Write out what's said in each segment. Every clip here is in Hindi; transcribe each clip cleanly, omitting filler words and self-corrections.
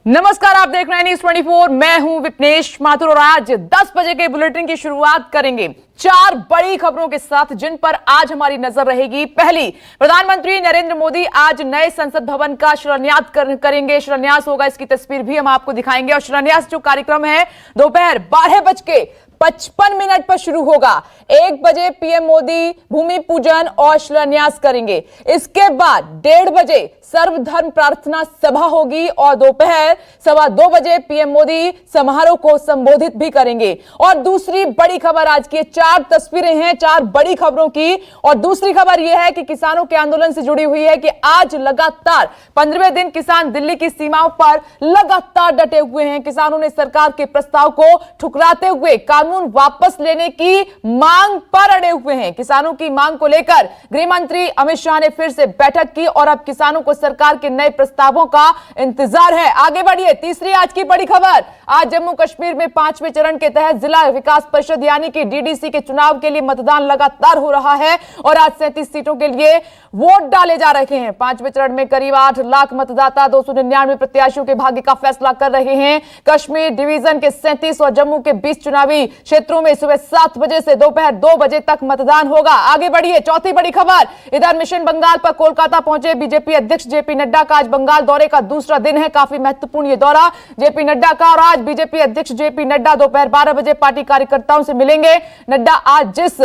नमस्कार, आप देख रहे हैं न्यूज़ 24। मैं हूं विपनेश माथुर और आज 10 बजे के बुलेटिन की शुरुआत करेंगे 4 बड़ी खबरों के साथ, जिन पर आज हमारी नजर रहेगी। पहली, प्रधानमंत्री नरेंद्र मोदी आज नए संसद भवन का शिलान्यास करेंगे। शिलान्यास होगा, इसकी तस्वीर भी हम आपको दिखाएंगे। और शिलान्यास जो कार्यक्रम है दोपहर 12:55 पर शुरू होगा। 1 बजे पीएम मोदी भूमि पूजन और शिलान्यास करेंगे। इसके बाद 1:30 बजे सर्वधर्म प्रार्थना सभा होगी और दोपहर 2:15 बजे पीएम मोदी समारोह को संबोधित भी करेंगे। और दूसरी बड़ी खबर आज की 4 तस्वीरें हैं 4 बड़ी खबरों की। और दूसरी खबर यह है कि किसानों के आंदोलन से जुड़ी हुई है कि आज लगातार 15वें दिन किसान दिल्ली की सीमाओं पर लगातार डटे हुए हैं। किसानों ने सरकार के प्रस्ताव को ठुकराते हुए कानून वापस लेने की मांग पर अड़े हुए हैं। किसानों की मांग को लेकर गृह मंत्री अमित शाह ने फिर से बैठक की और अब किसानों को सरकार के नए प्रस्तावों का इंतजार है। आगे बढ़िए, तीसरी आज की बड़ी खबर। आज जम्मू कश्मीर में 5वें चरण के तहत जिला विकास परिषद यानी कि डीडीसी के चुनाव के लिए मतदान लगातार हो रहा है और आज 37 सीटों के लिए वोट डाले जा रहे हैं। 5वें चरण में करीब 8 लाख मतदाता 299 प्रत्याशियों के भाग्य का फैसला कर रहे हैं। कश्मीर डिवीजन के 37 और जम्मू के 20 चुनावी क्षेत्रों में सुबह 7 बजे से दोपहर 2 बजे तक मतदान होगा। आगे बढ़िए, चौथी बड़ी खबर। इधर मिशन बंगाल पर कोलकाता पहुंचे बीजेपी अध्यक्ष जेपी नड्डा का आज बंगाल दौरे का दूसरा दिन है। काफी महत्वपूर्ण ये दौरा जेपी नड्डा का। और आज बीजेपी अध्यक्ष जेपी नड्डा दोपहर 12 बजे पार्टी कार्यकर्ताओं से मिलेंगे। नड्डा आज जिस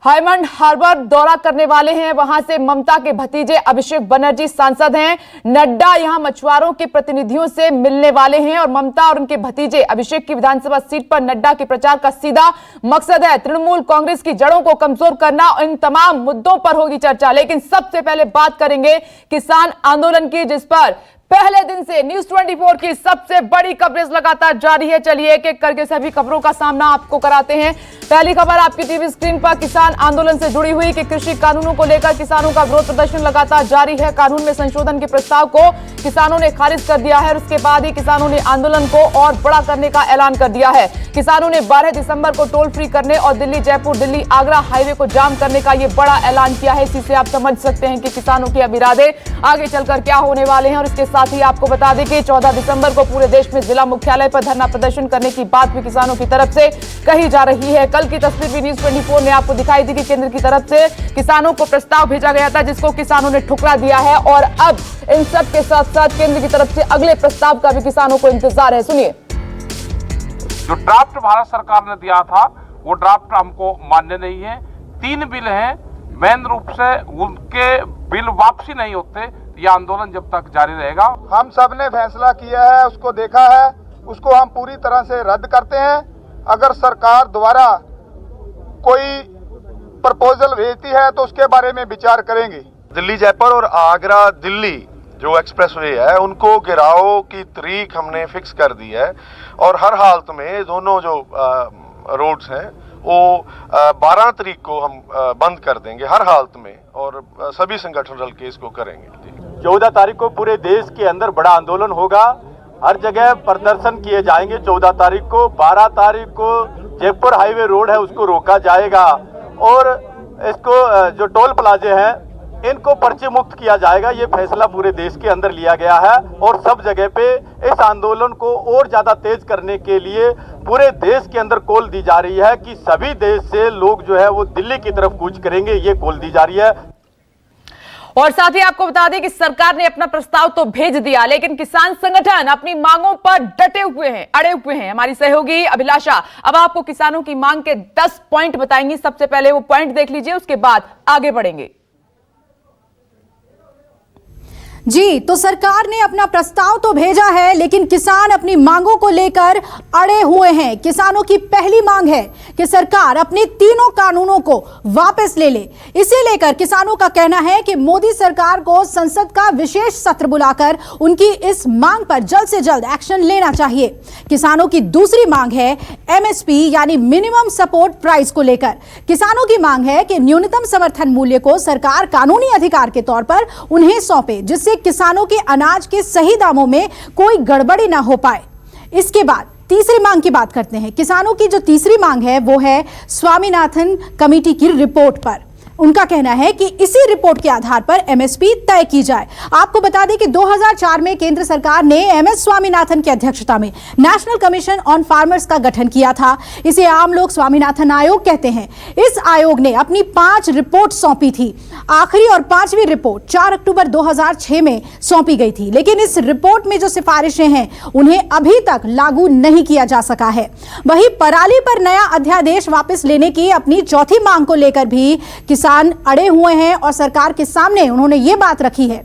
डायमंड हार्बर दौरा करने वाले हैं वहां से ममता के भतीजे अभिषेक बनर्जी सांसद हैं। नड्डा यहां मछुआरों के प्रतिनिधियों से मिलने वाले हैं और ममता और उनके भतीजे अभिषेक की विधानसभा सीट पर नड्डा के प्रचार का सीधा मकसद है तृणमूल कांग्रेस की जड़ों को कमजोर करना। इन तमाम मुद्दों पर होगी चर्चा, लेकिन सबसे पहले बात करेंगे किसान आंदोलन की, जिस पर पहले दिन से न्यूज़ 24 की सबसे बड़ी कवरेज लगातार जारी है। चलिए एक एक करके सभी खबरों का सामना आपको कराते हैं। पहली खबर आपकी टीवी स्क्रीन पर किसान आंदोलन से जुड़ी हुई कि कृषि कानूनों को लेकर किसानों का विरोध प्रदर्शन लगातार जारी है। कानून में संशोधन के प्रस्ताव को किसानों ने खारिज कर दिया है और उसके बाद ही किसानों ने आंदोलन को और बड़ा करने का ऐलान कर दिया है। किसानों ने 12 दिसंबर को टोल फ्री करने और दिल्ली जयपुर दिल्ली आगरा हाईवे को जाम करने का यह बड़ा ऐलान किया है। इसी से आप समझ सकते हैं कि किसानों के अब इरादे आगे चलकर क्या होने वाले हैं। और इसके साथ ही आपको बता दें कि 14 दिसंबर को पूरे देश में जिला मुख्यालय पर धरना प्रदर्शन करने की बात भी किसानों की तरफ से कही जा रही है। कल की तस्वीर भी न्यूज़ 24 ने आपको दिखाई दी कि केंद्र की तरफ से किसानों को प्रस्ताव भेजा गया था जिसको किसानों ने ठुकरा दिया है। और अब इन सब के साथ साथ केंद्र की तरफ से अगले प्रस्ताव का भी किसानों को इंतजार है। सुनिए, जो ड्राफ्ट भारत सरकार ने दिया था वो ड्राफ्ट हमको मान्य नहीं है। 3 बिल हैं, मेन रूप से उनके बिल वापसी नहीं होते, यह आंदोलन जब तक जारी रहेगा। हम सब ने फैसला किया है, उसको देखा है, उसको हम पूरी तरह से रद्द करते हैं। अगर सरकार द्वारा कोई प्रपोजल भेजती है तो उसके बारे में विचार करेंगे। दिल्ली जयपुर और आगरा दिल्ली जो एक्सप्रेसवे है उनको गिराव की तारीख हमने फिक्स कर दी है और हर हालत में दोनों जो रोड्स हैं वो 12 तारीख को हम बंद कर देंगे हर हालत में और सभी संगठन रल के इसको करेंगे। 14 तारीख को पूरे देश के अंदर बड़ा आंदोलन होगा, हर जगह प्रदर्शन किए जाएंगे। 14 तारीख को 12 तारीख को जयपुर हाईवे रोड है उसको रोका जाएगा और इसको जो टोल प्लाजे हैं इनको पर्चे मुक्त किया जाएगा। ये फैसला पूरे देश के अंदर लिया गया है और सब जगह पे इस आंदोलन को और ज्यादा तेज करने के लिए पूरे देश के अंदर कॉल दी जा रही है कि सभी देश से लोग जो है वो दिल्ली की तरफ कूच करेंगे, ये कॉल दी जा रही है। और साथ ही आपको बता दें कि सरकार ने अपना प्रस्ताव तो भेज दिया, लेकिन किसान संगठन अपनी मांगों पर डटे हुए हैं, अड़े हुए हैं। हमारी सहयोगी अभिलाषा अब आपको किसानों की मांग के 10 पॉइंट बताएंगी। सबसे पहले वो पॉइंट देख लीजिए, उसके बाद आगे बढ़ेंगे। जी, तो सरकार ने अपना प्रस्ताव तो भेजा है लेकिन किसान अपनी मांगों को लेकर अड़े हुए हैं। किसानों की पहली मांग है कि सरकार अपने तीनों कानूनों को वापस ले ले। इसे लेकर किसानों का कहना है कि मोदी सरकार को संसद का विशेष सत्र बुलाकर उनकी इस मांग पर जल्द से जल्द एक्शन लेना चाहिए। किसानों की दूसरी मांग है एमएसपी यानी मिनिमम सपोर्ट प्राइस को लेकर। किसानों की मांग है कि न्यूनतम समर्थन मूल्य को सरकार कानूनी अधिकार के तौर पर उन्हें सौंपे, जिससे किसानों के अनाज के सही दामों में कोई गड़बड़ी ना हो पाए। इसके बाद तीसरी मांग की बात करते हैं। किसानों की जो तीसरी मांग है वो है स्वामीनाथन कमेटी की रिपोर्ट पर। उनका कहना है कि इसी रिपोर्ट के आधार पर एमएसपी तय की जाए। आपको बता दें कि 2004 में केंद्र सरकार ने एमएस स्वामीनाथन की अध्यक्षता में नेशनल कमीशन ऑन फार्मर्स का गठन किया था। इसे आम लोग स्वामीनाथन आयोग कहते हैं। इस आयोग ने अपनी 5 रिपोर्ट सौंपी थी। आखिरी और 5वीं रिपोर्ट 4 अक्टूबर 2006 में सौंपी गई थी, लेकिन इस रिपोर्ट में जो सिफारिशें हैं उन्हें अभी तक लागू नहीं किया जा सका है। वहीं पराली पर नया अध्यादेश वापस लेने की अपनी चौथी मांग को लेकर भी किसान अड़े हुए हैं और सरकार के सामने उन्होंने ये बात रखी है।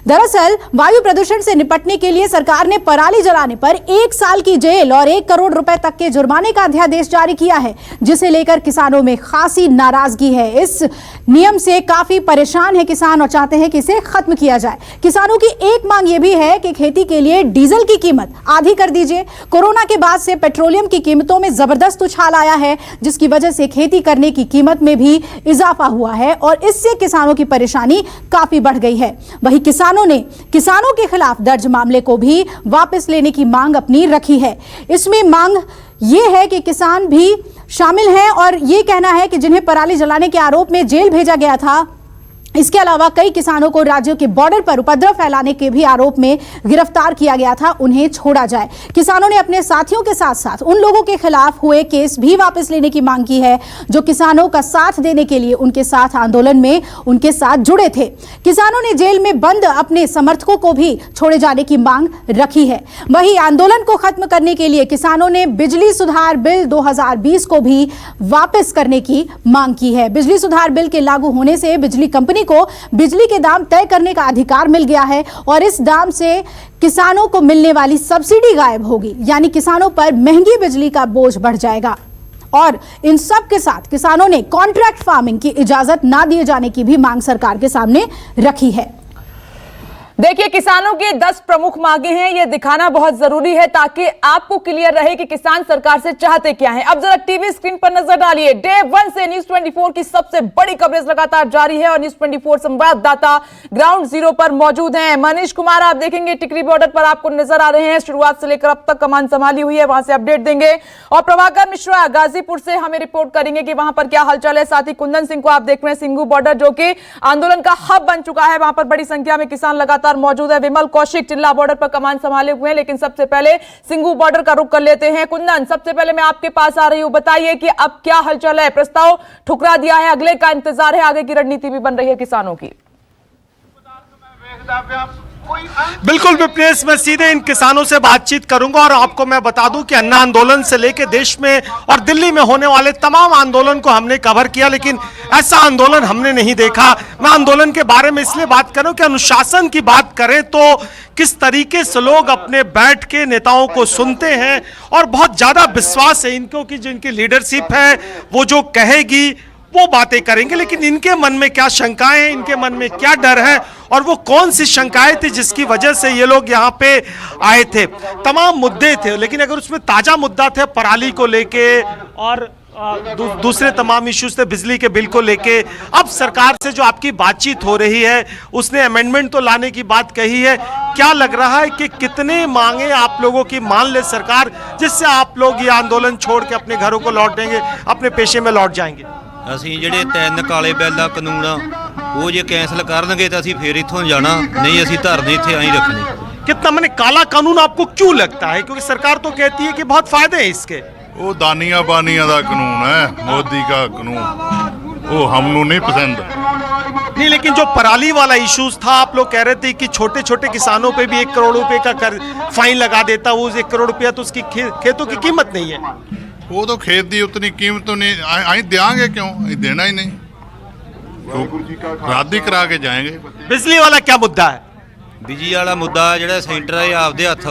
दरअसल वायु प्रदूषण से निपटने के लिए सरकार ने पराली जलाने पर 1 साल की जेल और 1 करोड़ रुपए तक के जुर्माने का अध्यादेश जारी किया है, जिसे लेकर किसानों में खासी नाराजगी है। इस नियम से काफी परेशान है किसान और चाहते हैं कि इसे खत्म किया जाए। किसानों की एक मांग यह भी है कि खेती के लिए डीजल की कीमत आधी कर दीजिए। कोरोना के बाद से पेट्रोलियम की कीमतों में जबरदस्त उछाल आया है, जिसकी वजह से खेती करने की कीमत में भी इजाफा हुआ है और इससे किसानों की परेशानी काफी बढ़ गई है। वहीं किसानों ने किसानों के खिलाफ दर्ज मामले को भी वापस लेने की मांग अपनी रखी है। इसमें मांग ये है कि किसान भी शामिल हैं और ये कहना है कि जिन्हें पराली जलाने के आरोप में जेल भेजा गया था, इसके अलावा कई किसानों को राज्यों के बॉर्डर पर उपद्रव फैलाने के भी आरोप में गिरफ्तार किया गया था, उन्हें छोड़ा जाए। किसानों ने अपने साथियों के साथ साथ उन लोगों के खिलाफ हुए केस भी वापस लेने की मांग की है जो किसानों का साथ देने के लिए उनके साथ आंदोलन में उनके साथ जुड़े थे। किसानों ने जेल में बंद अपने समर्थकों को भी छोड़े जाने की मांग रखी है। वहीं आंदोलन को खत्म करने के लिए किसानों ने बिजली सुधार बिल 2020 को भी वापस करने की मांग की है। बिजली सुधार बिल के लागू होने से बिजली कंपनी को बिजली के दाम तय करने का अधिकार मिल गया है और इस दाम से किसानों को मिलने वाली सब्सिडी गायब होगी, यानी किसानों पर महंगी बिजली का बोझ बढ़ जाएगा। और इन सब के साथ किसानों ने कॉन्ट्रैक्ट फार्मिंग की इजाजत ना दिए जाने की भी मांग सरकार के सामने रखी है। देखिए, किसानों की 10 प्रमुख मांगे हैं, ये दिखाना बहुत जरूरी है ताकि आपको क्लियर रहे कि किसान सरकार से चाहते क्या हैं। अब जरा टीवी स्क्रीन पर नजर डालिए। डे 1 से न्यूज 24 की सबसे बड़ी कवरेज लगातार जारी है और न्यूज 24 संवाददाता ग्राउंड जीरो पर मौजूद हैं। मनीष कुमार, आप देखेंगे टिकरी बॉर्डर पर आपको नजर आ रहे हैं, शुरुआत से लेकर अब तक कमान संभाली हुई है, वहां से अपडेट देंगे। और प्रभाकर मिश्रा गाजीपुर से हमें रिपोर्ट करेंगे कि वहां पर क्या हलचल है। साथ ही कुंदन सिंह को आप देख रहे हैं सिंघू बॉर्डर, जो कि आंदोलन का हब बन चुका है, वहां पर बड़ी संख्या में किसान लगातार मौजूद है। विमल कौशिक टिल्ला बॉर्डर पर कमान संभाले हुए हैं, लेकिन सबसे पहले सिंघू बॉर्डर का रुख कर लेते हैं। कुंदन, सबसे पहले मैं आपके पास आ रही हूं, बताइए कि अब क्या हलचल है। प्रस्ताव ठुकरा दिया है, अगले का इंतजार है, आगे की रणनीति भी बन रही है किसानों की। बिल्कुल विप्रेश, मैं सीधे इन किसानों से बातचीत करूंगा और आपको मैं बता दूं कि अन्ना आंदोलन से लेकर देश में और दिल्ली में होने वाले तमाम आंदोलन को हमने कवर किया, लेकिन ऐसा आंदोलन हमने नहीं देखा। मैं आंदोलन के बारे में इसलिए बात कर रहा हूं कि अनुशासन की बात करें तो किस तरीके से लोग अपने बैठ के नेताओं को सुनते हैं और बहुत ज्यादा विश्वास है इनको कि जो इनकी लीडरशिप है वो जो कहेगी वो बातें करेंगे। लेकिन इनके मन में क्या शंकाएं हैं, इनके मन में क्या डर है और वो कौन सी शंकाएं थी जिसकी वजह से ये लोग यहाँ पे आए थे। तमाम मुद्दे थे, लेकिन अगर उसमें ताजा मुद्दा थे पराली को लेके और दूसरे तमाम इश्यूज थे, बिजली के बिल को लेके। अब सरकार से जो आपकी बातचीत हो रही है, उसने अमेंडमेंट तो लाने की बात कही है। क्या लग रहा है कि कितने मांगे आप लोगों की मान ले सरकार, जिससे आप लोग ये आंदोलन छोड़ के अपने घरों को लौटेंगे, अपने पेशे में लौट जाएंगे? ਅਸੀਂ ਜਿਹੜੇ 3 ਕਾਲੇ ਬਿੱਲ ਦਾ ਕਾਨੂੰਨ ਆ ਉਹ ਜੇ ਕੈਂਸਲ ਕਰਨਗੇ ਤਾਂ ਅਸੀਂ ਫੇਰ ਇੱਥੋਂ ਜਾਣਾ, ਨਹੀਂ ਅਸੀਂ ਧਰਨੇ ਇੱਥੇ ਆਈ ਰੱਖਣੇ। कितना मैंने काला कानून आपको क्यों लगता है? क्योंकि सरकार तो कहती है कि बहुत फायदे हैं इसके। वो दानिया बानिया का कानून है, मोदी का कानून, वो हमको नहीं पसंद। नहीं, लेकिन जो पराली वाला इश्यूज था, आप लोग कह रहे थे कि छोटे छोटे किसानों पे भी 1 करोड़ रुपए का फाइन लगा देता, वो 1 करोड़ रुपया तो उसकी खेतों की कीमत नहीं है। वो तो खेत दी उतनी कीमत तो नहीं, आई देंगे क्यों, देना ही नहीं, रादी करा के जाएंगे। बिजली वाला क्या मुद्दा है? ਬਿਜਲੀ ਵਾਲਾ ਮੁੱਦਾ ਜਿਹੜਾ ਸੈਂਟਰ ਹੈ ਆਪਦੇ ਹੱਥ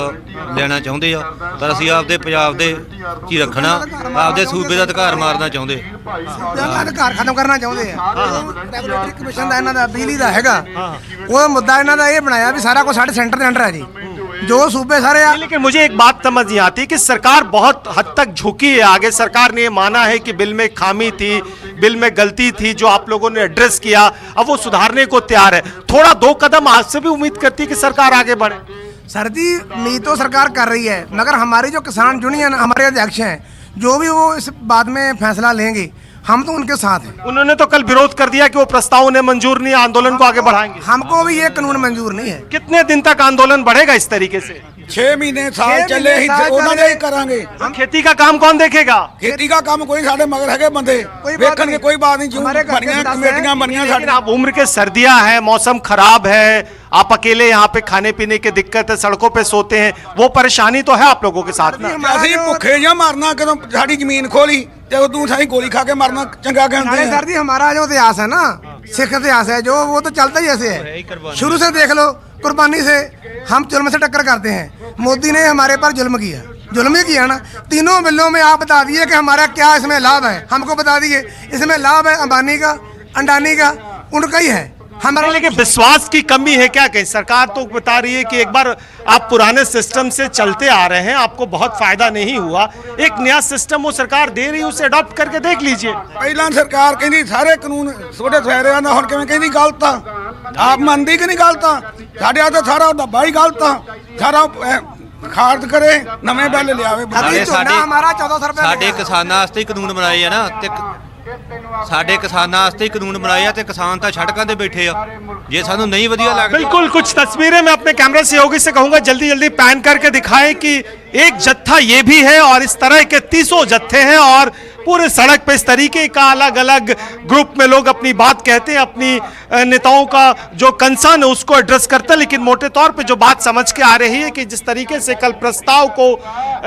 ਲੈਣਾ ਚਾਹੁੰਦੇ ਆ, ਪਰ ਅਸੀਂ ਆਪਦੇ ਪੰਜਾਬ ਦੇ ਚ ਹੀ ਰੱਖਣਾ, ਆਪਦੇ ਸੂਬੇ ਦਾ ਅਧਿਕਾਰ ਮਾਰਨਾ ਚਾਹੁੰਦੇ। ਅਧਿਕਾਰ ਖਤਮ ਕਰਨਾ ਚਾਹੁੰਦੇ ਆ। ਰੈਗੂਲੇਟਰੀ ਕਮਿਸ਼ਨ ਦਾ ਇਹਨਾਂ ਦਾ ਬਿਜਲੀ ਦਾ ਹੈਗਾ, ਉਹ ਮੁੱਦਾ ਇਹਨਾਂ ਦਾ ਇਹ ਬਣਾਇਆ ਵੀ ਸਾਰਾ ਕੁਝ ਸਾਡੇ ਸੈਂਟਰ ਦੇ ਅੰਡਰ ਹੈ ਜੀ, जो सूबे सारे। लेकिन मुझे एक बात समझ नहीं आती कि सरकार बहुत हद तक झुकी है आगे। सरकार ने ये माना है कि बिल में खामी थी, बिल में गलती थी जो आप लोगों ने एड्रेस किया, अब वो सुधारने को तैयार है। थोड़ा 2 कदम आज से भी उम्मीद करती है कि सरकार आगे बढ़े। सर जी, उम्मीद तो सरकार कर रही है, मगर हमारी जो किसान यूनियन, हमारे अध्यक्ष हैं, जो भी वो इस बात में फैसला लेंगे हम तो उनके साथ हैं। उन्होंने तो कल विरोध कर दिया कि वो प्रस्ताव उन्हें मंजूर नहीं, आंदोलन को आगे बढ़ाएंगे। हमको भी ये कानून मंजूर नहीं है। कितने दिन तक आंदोलन बढ़ेगा इस तरीके से? 6 महीने साल चले ही ਉਹਨਾਂ ਹੀ ਕਰਾਂਗੇ। खेती का काम कौन देखेगा? खेती का काम कोई साढ़े मगर है बंदे देखने कोई बात नहीं। बनिया कमेटियां बनिया लेकिन आप उम्र के सर्दियां हैं, मौसम खराब है, आप अकेले यहाँ पे खाने पीने की दिक्कत है, सड़कों पे सोते हैं, वो परेशानी तो है आप लोगों के साथ ना? ਅਸੀਂ ਭੁੱਖੇ ਜਾਂ ਮਰਨਾ ਕਦੋਂ ਸਾਡੀ ਜ਼ਮੀਨ ਖੋਲੀ ਤੇ ਤੂੰ ਸਾਡੀ ਗੋਲੀ खा के मरना चंगा कहते हैं। सर जी हमारा जो इतिहास है ना, सिख इतिहास है जो, वो तो चलता ही ऐसे है। शुरू से देख लो, कुर्बानी से हम जुल्म से टक्कर करते हैं। मोदी ने हमारे पर जुल्म किया, जुल्म ही किया ना। तीनों बिलों में आप बता दिए कि हमारा क्या इसमें लाभ है, हमको बता दिए। इसमें लाभ है अंबानी का, अंडानी का, उनका ही है। हमारा लेकिन विश्वास की कमी है क्या? कहीं सरकार तो बता रही है कि एक बार आप पुराने सिस्टम से चलते आ रहे हैं, आपको बहुत फायदा नहीं हुआ, एक नया सिस्टम वो सरकार दे रही है, उसे अडॉप्ट करके देख लीजिए। ਪਹਿਲਾਂ ਸਰਕਾਰ ਕਹਿੰਦੀ ਸਾਰੇ ਕਾਨੂੰਨ ਛੋਟੇ ਫਾਇਰਿਆਂ ਦਾ, ਹੁਣ ਕਿਵੇਂ ਕਹਿੰਦੀ ਗਲਤ ਆ। ਆਪ ਮੰਨਦੀ ਕਿ ਨਹੀਂ ਗਲਤ ਆ? ਸਾਡੇ ਆ ਤਾਂ ਸਾਰਾ ਦੱਬਾ ਹੀ ਗਲਤ ਆ। ਸਾਰਾ ਖਾਰਜ ਕਰੇ, ਨਵੇਂ ਬਿੱਲ ਲਿਆਵੇ। अभी तो ना हमारा 1400 रुपए ਸਾਡੇ ਕਿਸਾਨਾਂ ਵਾਸਤੇ ਹੀ ਕਾਨੂੰਨ ਬਣਾਏ ਆ ਨਾ, ਤੇ ਸਾਡੇ ਕਿਸਾਨਾਂ ਵਾਸਤੇ ਹੀ ਕਾਨੂੰਨ ਬਣਾਏ ਆ, ਤੇ ਕਿਸਾਨ ਤਾਂ ਸੜਕਾਂ ਤੇ ਬੈਠੇ ਆ। ਜੇ ਸਾਨੂੰ नहीं ਵਧੀਆ लगता। बिल्कुल, कुछ तस्वीरें मैं अपने कैमरा सहयोगी से कहूंगा जल्दी जल्दी पैन करके दिखाएं कि एक जत्था ये भी है और इस तरह के 300 जत्थे हैं और पूरे सड़क पे इस तरीके का अलग अलग ग्रुप में लोग अपनी बात कहते हैं, अपनी नेताओं का जो कंसर्न है उसको एड्रेस करते हैं। लेकिन मोटे तौर पे जो बात समझ के आ रही है कि जिस तरीके से कल प्रस्ताव को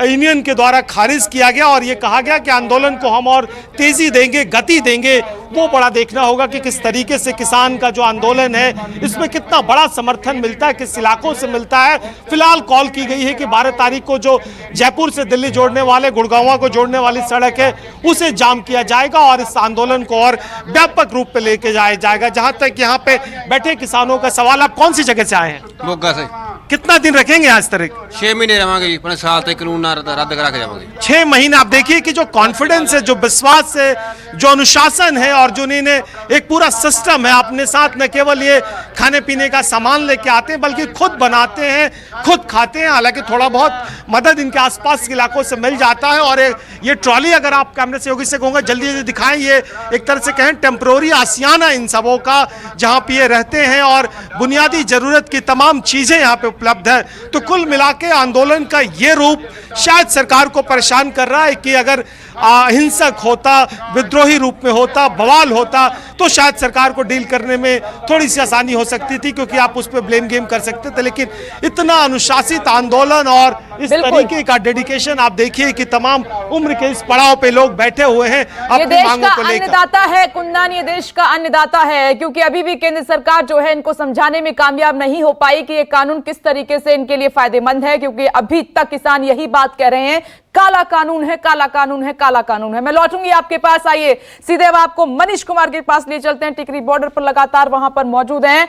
यूनियन के द्वारा खारिज किया गया और ये कहा गया कि आंदोलन को हम और तेजी देंगे, गति देंगे, वो बड़ा देखना होगा कि किस तरीके से किसान का जो आंदोलन है इसमें कितना बड़ा समर्थन मिलता है, किस इलाकों से मिलता है। फिलहाल कॉल की गई है कि 12 तारीख को जो जयपुर से दिल्ली जोड़ने वाले, गुड़गांव को जोड़ने वाली सड़क है उसे जाम किया जाएगा और इस आंदोलन को और व्यापक रूप पे लेके जाया जाएगा। जहां तक यहाँ पे बैठे किसानों का सवाल, आप कौन सी जगह से आए हैं? मोगा से। कितना दिन रखेंगे आज तक? 6 महीने रहांगे जी, 5 साल तक कानून रद्द करा के जाएंगे। 6 महीने। आप देखिए कि जो कॉन्फिडेंस है, जो विश्वास है, जो अनुशासन है और जो इन्हें एक पूरा सिस्टम है, अपने साथ न केवल ये खाने पीने का सामान लेके आते हैं बल्कि खुद बनाते हैं, खुद खाते हैं। हालांकि थोड़ा बहुत मदद इनके आसपास के इलाकों से मिल जाता है और ये ट्रॉली अगर आप कैमरे सहयोगी से कहूँगा जल्दी जल्दी दिखाएं, ये एक तरह से कहें टेम्प्रोरी आसियाना इन सबों का, जहाँ पे ये रहते हैं और बुनियादी जरूरत की तमाम चीजें यहाँ पे उपलब्ध है। तो कुल मिला के आंदोलन का ये रूप शायद सरकार को परेशान कर रहा है कि अगर अहिंसक होता, विद्रोही रूप में होता, बवाल होता तो शायद सरकार को डील करने में थोड़ी सी आसानी हो सकती थी, क्योंकि आप उस पर ब्लेम गेम कर सकते थे। लेकिन इतना अनुशासित आंदोलन और इस तरीके का डेडिकेशन आप देखिए कि तमाम उम्र के इस पड़ाव पे लोग बैठे हुए हैं ये देश का अन्नदाता है कुंदन, ये देश का अन्नदाता है, क्योंकि अभी भी केंद्र सरकार जो है इनको समझाने में कामयाब नहीं हो पाई कि ये कानून किस तरीके से इनके लिए फायदेमंद है, क्योंकि अभी तक किसान यही बात कह रहे हैं, काला कानून है, काला कानून है, काला कानून है। मैं लौटूंगी आपके पास, आइए सीधे अब आपको मनीष कुमार के पास ले चलते हैं। टिकरी बॉर्डर पर लगातार वहां पर मौजूद हैं।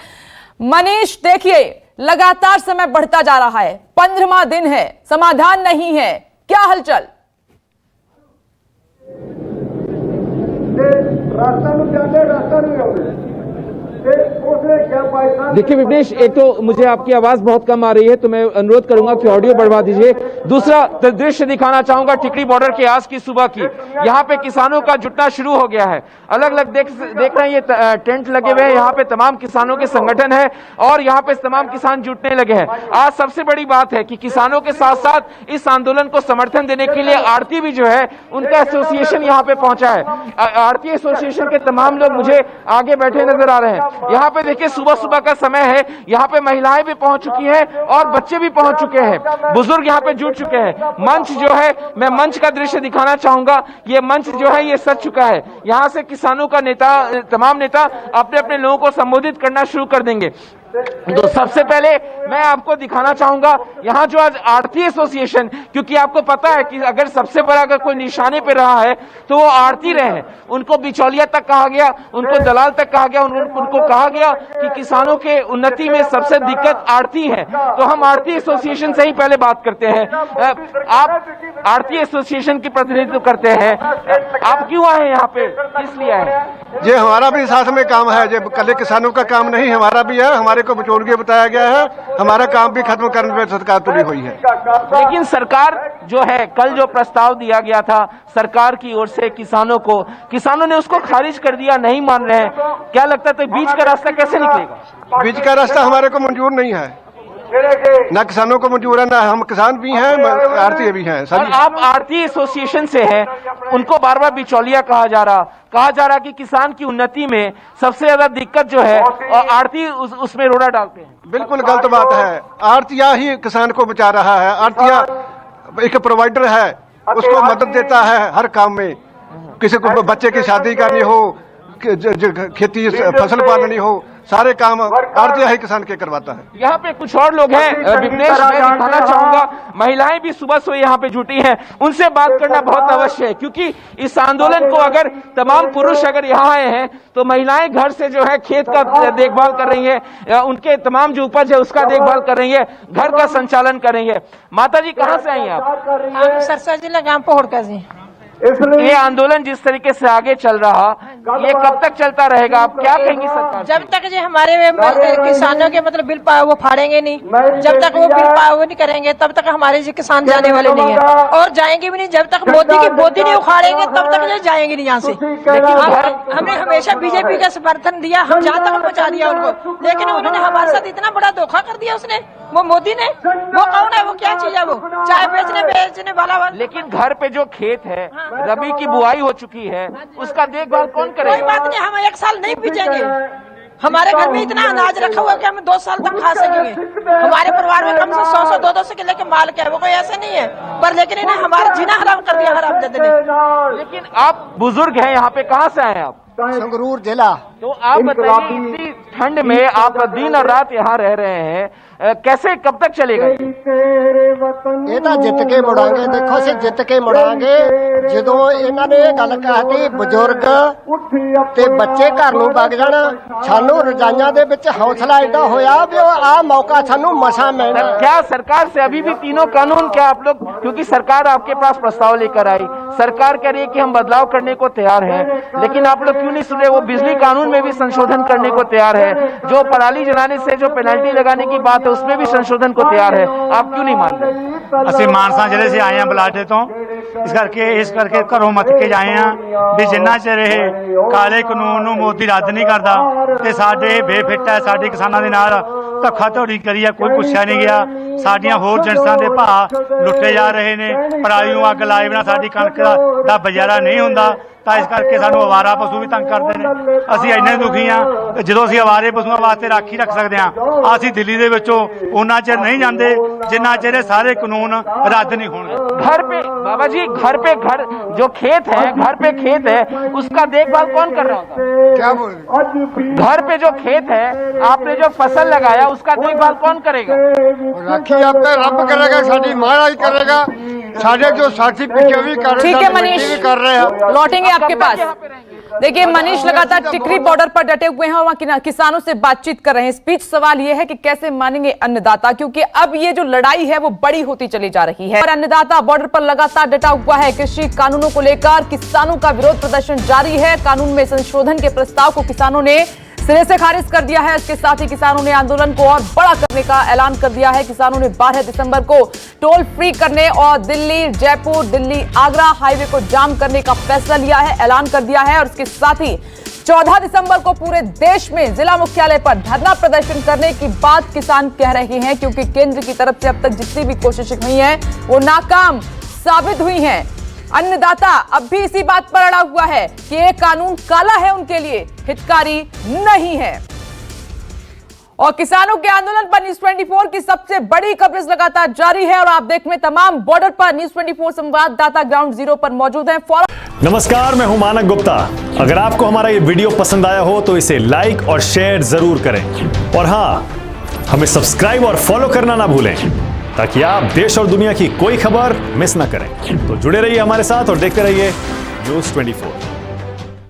मनीष, देखिए लगातार समय बढ़ता जा रहा है, 15वां दिन है, समाधान नहीं है, क्या हलचल? देखिए विपनेश, एक तो मुझे आपकी आवाज बहुत कम आ रही है तो मैं अनुरोध करूंगा कि ऑडियो बढ़वा दीजिए। दूसरा दृश्य दिखाना चाहूंगा टिकरी बॉर्डर के आज की सुबह की। यहाँ पे किसानों का जुटना शुरू हो गया है। अलग अलग देख रहे हैं, ये टेंट लगे हुए हैं, यहाँ पे तमाम किसानों के संगठन है और यहाँ पे तमाम किसान जुटने लगे हैं। आज सबसे बड़ी बात है कि किसानों के साथ साथ इस आंदोलन को समर्थन देने के लिए आड़ती भी जो है उनका एसोसिएशन यहाँ पे पहुंचा है। आड़ती एसोसिएशन के तमाम लोग मुझे आगे बैठे नजर आ रहे हैं। यहाँ पे देखिए सुबह सुबह का समय है, यहाँ पे महिलाएं भी पहुंच चुकी हैं और बच्चे भी पहुंच चुके हैं, बुजुर्ग यहाँ पे जुट चुके हैं। मंच जो है, मैं मंच का दृश्य दिखाना चाहूंगा। ये मंच जो है ये सज चुका है। यहाँ से किसानों का नेता, तमाम नेता अपने अपने लोगों को संबोधित करना शुरू कर देंगे। तो सबसे पहले मैं आपको दिखाना चाहूंगा यहाँ जो आज आड़ती एसोसिएशन, क्योंकि आपको पता है कि अगर सबसे बड़ा अगर कोई निशाने पे रहा है तो वो आड़ती रहे हैं। उनको बिचौलिया तक कहा गया, उनको दलाल तक कहा गया, उनको कहा गया कि किसानों के उन्नति में सबसे दिक्कत आड़ती है। तो हम आड़ती एसोसिएशन से ही पहले बात करते हैं। आप आड़ती एसोसिएशन की प्रतिनिधित्व करते हैं, आप क्यों आए यहाँ पे, किस लिए आए? ये हमारा भी साथ में काम है, जो कल किसानों का काम नहीं हमारा भी है। हमारे को बिचौलिए बताया गया है। हमारा काम भी खत्म करने में सरकार तुली हुई है। लेकिन सरकार जो है, कल जो प्रस्ताव दिया गया था सरकार की ओर से किसानों को, किसानों ने उसको खारिज कर दिया, नहीं मान रहे हैं। क्या लगता है तो बीच का रास्ता कैसे निकलेगा? बीच का रास्ता हमारे को मंजूर नहीं है, ना किसानों को मंजूर है, ना हम किसान भी हैं, आड़ती भी हैं। और आप आड़ती एसोसिएशन से हैं, उनको बार बार बिचौलिया कहा जा रहा कि किसान की उन्नति में सबसे ज्यादा दिक्कत जो है और आड़ती उसमें रोड़ा डालते हैं। बिल्कुल गलत बात है। आड़तिया ही किसान को बचा रहा है। आड़तिया एक प्रोवाइडर है, उसको मदद देता है हर काम में। किसी को बच्चे की शादी करनी हो, खेती फसल पालनी हो, सारे काम आड़तिया ही किसान के करवाता है। यहाँ पे कुछ और लोग हैं विघ्नेश, मैं दिखाना चाहूंगा, महिलाएं भी सुबह से यहाँ पे जुटी हैं, उनसे बात करना बहुत अवश्य है, क्योंकि इस आंदोलन को अगर तमाम पुरुष अगर यहाँ आए हैं तो महिलाएं घर से जो है खेत का देखभाल कर रही हैं, उनके तमाम जो उपज है उसका देखभाल कर रही है, घर का संचालन कर रही है। माता जी कहाँ से आई आप? सरसा जिला गांव पोहड़का जी। ये आंदोलन जिस तरीके से आगे चल रहा, ये कब तक चलता रहेगा? आप क्या कहेंगी सरकार? जब तक जो हमारे किसानों के मतलब बिल पाए वो फाड़ेंगे नहीं, जब तक वो बिल पाए वो नहीं करेंगे तब तक हमारे जो किसान जाने वाले नहीं है, और जाएंगे भी नहीं। जब तक मोदी की बोती नहीं उखाड़ेंगे तब तक ये जाएंगे नहीं यहाँ से। हमने हमेशा बीजेपी का समर्थन दिया, हम जहाँ तक पहुँचा दिया उनको, लेकिन उन्होंने हमारे साथ इतना बड़ा धोखा कर दिया उसने, वो मोदी ने। वो कौन है, वो क्या चीज है? वो चाय बेचने वाला। लेकिन घर पे जो खेत है, रबी की बुआई हो चुकी है, उसका देखभाल कौन करेगा? कोई बात नहीं, हम 1 साल नहीं बीजेंगे। हमारे घर में इतना अनाज रखा हुआ है कि हम 2 साल तक खा सकेंगे। हमारे परिवार में कम से 100 200 किलो के माल क्या है, वो कोई ऐसे नहीं है, पर लेकिन इन्हें हमारा जीना हराम कर दिया हरामजादे ने। लेकिन आप बुजुर्ग हैं, यहाँ पे कहाँ से आए आप? संगरूर जिला। तो आप बताइए, इतनी ठंड में आप दिन और रात यहाँ रह रहे हैं, कैसे कब तक चलेगा? ਇਹ ਤਾਂ ਜਿੱਤ ਕੇ ਮੁੜਾਂਗੇ। ਦੇਖੋ ਅਸੀਂ ਜਿੱਤ ਕੇ ਮੁੜਾਂਗੇ ਜਦੋਂ ਇਹਨਾਂ ਨੇ ਇਹ ਗੱਲ ਕਹੀ ਬਜ਼ੁਰਗ ਤੇ ਬੱਚੇ ਘਰ ਨੂੰ ਵਗ ਜਾਣ। ਸਾਨੂੰ ਰਜਾਈਆਂ ਦੇ ਵਿੱਚ ਹੌਸਲਾ ਐਡਾ ਹੋਇਆ ਵੀ ਆਹ ਮੌਕਾ ਸਾਨੂੰ ਮਸਾਂ ਮਿਲਣਾ। क्या सरकार से अभी भी तीनों कानून, क्या आप लोग, क्योंकि सरकार आपके पास प्रस्ताव लेकर आई, सरकार कह रही है कि हम बदलाव करने को तैयार हैं, लेकिन आप लोग क्यों नहीं सुन रहे? वो बिजली कानून में भी संशोधन करने को तैयार है, जो पराली जलाने से जो पेनल्टी लगाने की बात है उसमें भी संशोधन को तैयार है, आप क्यों नहीं मान रहे? ਅਸੀਂ ਮਾਨਸਾ ਜ਼ਿਲ੍ਹੇ ਸੇ ਆਏ ਹਾਂ ਬਲਾਡੇ ਤੋਂ, ਇਸ ਕਰਕੇ ਘਰੋਂ ਮੱਥ ਕੇ ਜਾਏ ਹਾਂ ਵੀ ਜਿੰਨਾ ਚਿਰ ਇਹ ਕਾਲੇ ਕਾਨੂੰਨ ਨੂੰ ਮੋਦੀ ਰੱਦ ਨਹੀਂ ਕਰਦਾ ਤੇ ਸਾਡੇ ਬੇਫਿੱਟ ਹੈ, ਸਾਡੇ ਕਿਸਾਨਾਂ ਦੇ ਨਾਲ ਧੱਕਾ ਧੋੜੀ ਕਰੀ ਆ, ਕੋਈ ਪੁੱਛਿਆ ਨਹੀਂ ਗਿਆ। ਸਾਡੀਆਂ ਹੋਰ ਜਿਣਸਾਂ ਦੇ ਭਾਅ ਲੁੱਟੇ ਜਾ ਰਹੇ ਨੇ, ਪਰਾਲੀ ਨੂੰ ਅੱਗ ਲਾਏ ਬਿਨਾਂ ਸਾਡੀ ਕਣਕ ਦਾ ਗੁਜ਼ਾਰਾ ਨਹੀਂ ਹੁੰਦਾ। ਤਾਂ ਇਸ ਕਰਕੇ ਸਾਨੂੰ ਅਵਾਰਾ ਪਸ਼ੂ ਵੀ ਤੰਗ ਕਰਦੇ ਨੇ। ਅਸੀਂ ਇੰਨੇ ਦੁਖੀ ਆ, ਜਦੋਂ ਅਸੀਂ ਅਵਾਰੇ ਪਸ਼ੂਆਂ ਵਾਸਤੇ ਰਾਖੀ ਰੱਖ ਸਕਦੇ ਆ, ਅਸੀਂ ਦਿੱਲੀ ਦੇ ਵਿੱਚੋਂ ਉਹਨਾਂ ਚਿਰ ਨਹੀਂ ਜਾਂਦੇ ਜਿੰਨਾ ਚਿਰ ਸਾਰੇ ਕਾਨੂੰਨ ਰੱਦ नहीं होंगे। घर पे बाबा जी, घर पे जो खेत है, घर पे खेत है, उसका देखभाल कौन कर रहा होगा? क्या बोल? घर पे जो खेत है, आपने जो फसल लगाया उसका देखभाल कौन करेगा? राखी आपका रब करेगा, साडी महाराज करेगा, साढ़े जो साथी पीछे भी कर रहे हैं। ठीक है मनीष, कर रहे हैं, लौटेंगे आपके पास। देखिए मनीष लगातार टिकरी बॉर्डर पर डटे हुए हैं और वहां किसानों से बातचीत कर रहे हैं। स्पीच सवाल यह है कि कैसे मानेंगे अन्नदाता, क्योंकि अब ये जो लड़ाई है वो बड़ी होती चली जा रही है और अन्नदाता बॉर्डर पर लगातार डटा हुआ है। कृषि कानूनों को लेकर किसानों का विरोध प्रदर्शन जारी है। कानून में संशोधन के प्रस्ताव को किसानों ने सिरे से खारिज कर दिया है। इसके साथ ही किसानों ने आंदोलन को और बड़ा करने का ऐलान कर दिया है। किसानों ने 12 दिसंबर को टोल फ्री करने और दिल्ली जयपुर दिल्ली आगरा हाईवे को जाम करने का फैसला लिया है, ऐलान कर दिया है। और इसके साथ ही 14 दिसंबर को पूरे देश में जिला मुख्यालय पर धरना प्रदर्शन करने की बात किसान कह रहे हैं, क्योंकि केंद्र की तरफ से अब तक जितनी भी कोशिशें हुई हैं वो नाकाम साबित हुई हैं। अन्नदाता अब भी इसी बात पर अड़ा हुआ है कि ये कानून काला है, उनके लिए हितकारी नहीं है। और किसानों के आंदोलन पर न्यूज़ 24 की सबसे बड़ी कवरेज लगातार जारी है और आप देख में तमाम बॉर्डर पर न्यूज़ 24 संवाददाता ग्राउंड जीरो पर मौजूद हैं। नमस्कार, मैं हूं मानक गुप्ता। अगर आपको हमारा ये वीडियो पसंद आया हो तो इसे लाइक और शेयर जरूर करें और हां, हमें सब्सक्राइब और फॉलो करना ना भूलें ताकि आप देश और दुनिया की कोई खबर मिस ना करें। तो जुड़े रहिए हमारे साथ और देखते रहिए न्यूज़ 24।